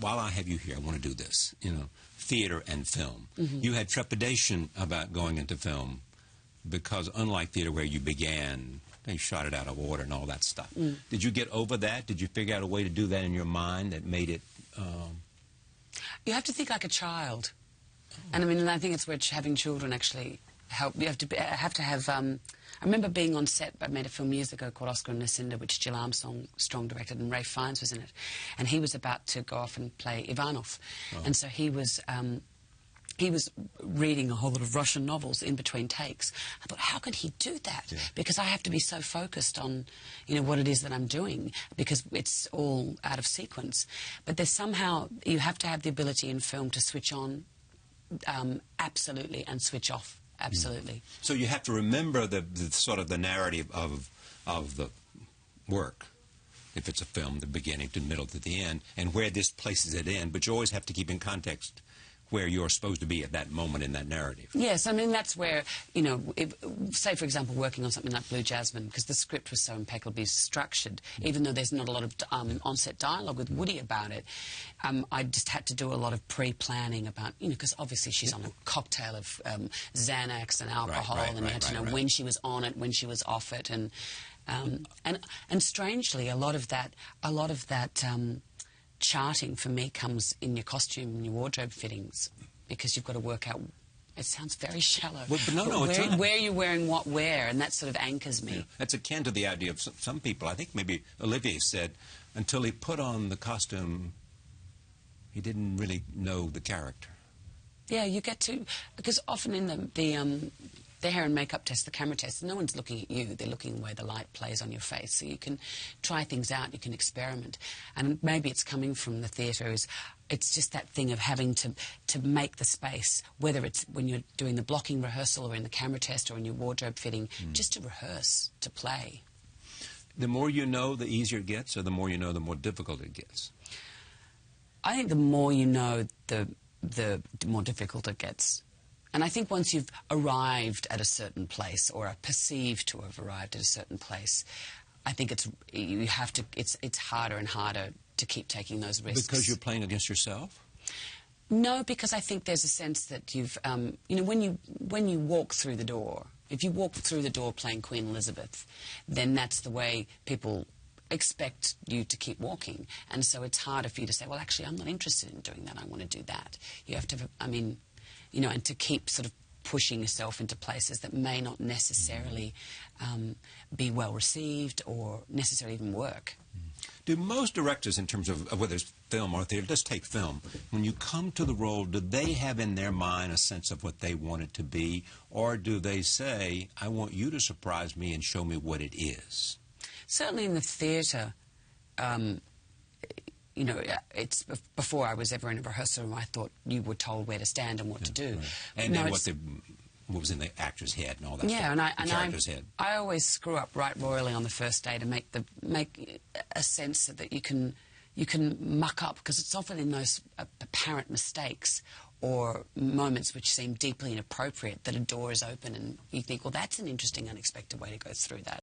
while I have you here, I want to do this, theater and film. You had trepidation about going into film because unlike theater where you began, they shot it out of order and all that stuff. Did you get over that? Did you figure out a way to do that in your mind that made it... You have to think like a child. And I mean, I think it's where having children actually help. You have to have... I remember being on set. I made a film years ago called Oscar and Lucinda, which Jill Armstrong directed, and Ralph Fiennes was in it. And he was about to go off and play Ivanov. And so he was reading a whole lot of Russian novels in between takes. I thought, how could he do that? Yeah. Because I have to be so focused on, what it is that I'm doing, because it's all out of sequence. But there's somehow, you have to have the ability in film to switch on absolutely and switch off absolutely. So you have to remember the sort of the narrative of the work. If it's a film, the beginning to the middle to the end, and where this places it in, but you always have to keep in context where you're supposed to be at that moment in that narrative. Yes, I mean, that's where, say, for example, working on something like Blue Jasmine, because the script was so impeccably structured, even though there's not a lot of on-set dialogue with Woody about it, I just had to do a lot of pre-planning about, because obviously she's on a cocktail of Xanax and alcohol, and you had to know when she was on it, when she was off it, and strangely, a lot of that charting for me comes in your costume and your wardrobe fittings, because you've got to work out. It sounds very shallow. Well, but no, where you're wearing what where, and that sort of anchors me. Yeah. That's akin to the idea of some people. I think maybe Olivier said until he put on the costume, he didn't really know the character. Yeah, you get to, because often in the hair and makeup test, the camera test, no one's looking at you. They're looking the way the light plays on your face. So you can try things out, you can experiment. And maybe it's coming from the theatre. It's just that thing of having to make the space, whether it's when you're doing the blocking rehearsal or in the camera test or in your wardrobe fitting, just to rehearse, to play. The more you know, the easier it gets, or the more you know, the more difficult it gets? I think the more you know, the more difficult it gets. And I think once you've arrived at a certain place, or are perceived to have arrived at a certain place, I think it's harder and harder to keep taking those risks. Because you're playing against yourself? No, because I think there's a sense that you've, when you walk through the door, if you walk through the door playing Queen Elizabeth, then that's the way people expect you to keep walking. And so it's harder for you to say, well, actually, I'm not interested in doing that. I want to do that. You have to, and to keep sort of pushing yourself into places that may not necessarily be well received or necessarily even work. Do most directors, in terms of whether it's film or theater, let's take film, when you come to the role, do they have in their mind a sense of what they want it to be, or do they say, I want you to surprise me and show me what it is? Certainly in the theatre, it's before I was ever in a rehearsal room, I thought you were told where to stand and what to do. Right. And then what was in the actor's head and all that stuff. I always screw up right royally on the first day to make a sense that you can muck up, because it's often in those apparent mistakes or moments which seem deeply inappropriate that a door is open and you think, well, that's an interesting, unexpected way to go through that.